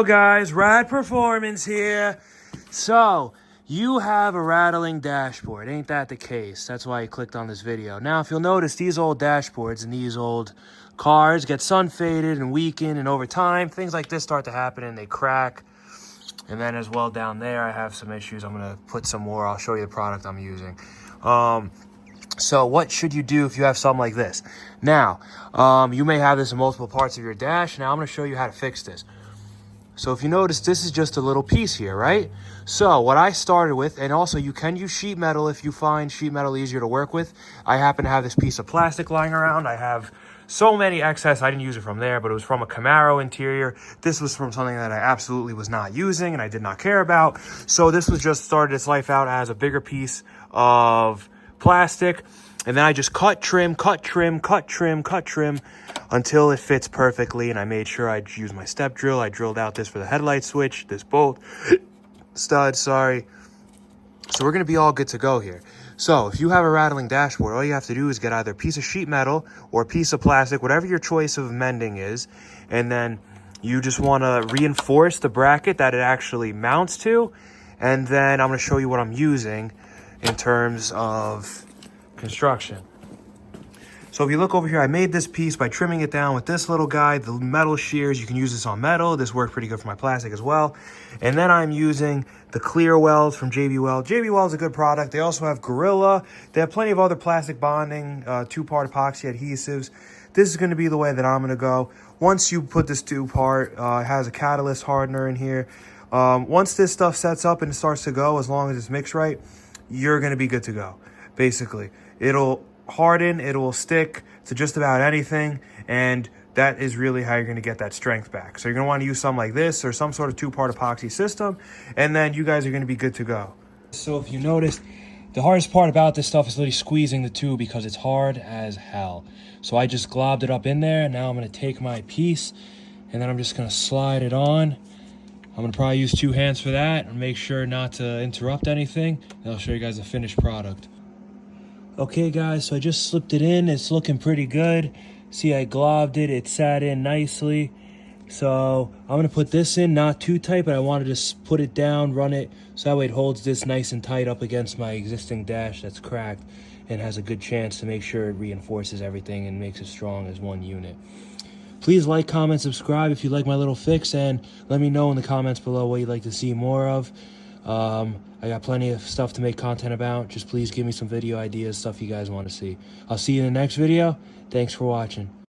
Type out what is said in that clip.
guys, Rad Performance here. So, you have a rattling dashboard, ain't that the case? That's why you clicked on this video. Now, if you'll notice, these old dashboards and these old cars get sun faded and weakened, and over time, things like this start to happen and they crack. And then as well down there, I have some issues. I'm gonna put some more. I'll show you the product I'm using. So what should you do if you have something like this? Now, you may have this in multiple parts of your dash. Now I'm gonna show you how to fix this. So if you notice, this is just a little piece here, right? So what I started with, and also you can use sheet metal if you find sheet metal easier to work with. I happen to have this piece of plastic lying around. I have so many excess. I didn't use it from there, but it was from a Camaro interior. This was from something that I absolutely was not using and I did not care about. So this was just started its life out as a bigger piece of plastic. And then I just cut, trim, cut, trim, cut, trim, cut, trim until it fits perfectly. And I made sure I'd use my step drill. I drilled out this for the headlight switch, this bolt stud, sorry. So we're gonna be all good to go here. So if you have a rattling dashboard, all you have to do is get either a piece of sheet metal or a piece of plastic, whatever your choice of mending is. And then you just wanna reinforce the bracket that it actually mounts to. And then I'm gonna show you what I'm using in terms of construction. So if you look over here, I made this piece by trimming it down with this little guy, the metal shears. You can use this on metal. This worked pretty good for my plastic as well. And then I'm using the clear welds from JB Weld. JB Weld is a good product. They also have Gorilla. They have plenty of other plastic bonding, two-part epoxy adhesives. This is going to be the way that I'm going to go. Once you put this two-part, it has a catalyst hardener in here. Once this stuff sets up and it starts to go, as long as it's mixed right, you're going to be good to go. Basically, it'll harden, it will stick to just about anything, and that is really how you're going to get that strength back. So you're going to want to use something like this or some sort of two-part epoxy system, and then you guys are going to be good to go. So if you noticed, the hardest part about this stuff is literally squeezing the tube because it's hard as hell. So I just globbed it up in there. Now I'm going to take my piece and then I'm just going to slide it on. I'm going to probably use two hands for that and make sure not to interrupt anything. And I'll show you guys the finished product. Okay guys, so I just slipped it in. It's looking pretty good. See, I globbed it. It sat in nicely. So I'm going to put this in, not too tight, but I want to just put it down, run it, so that way it holds this nice and tight up against my existing dash that's cracked and has a good chance to make sure it reinforces everything and makes it strong as one unit. Please like, comment, subscribe if you like my little fix, and let me know in the comments below what you'd like to see more of. I got plenty of stuff to make content about. Just please give me some video ideas, stuff you guys want to see. I'll see you in the next video. Thanks for watching.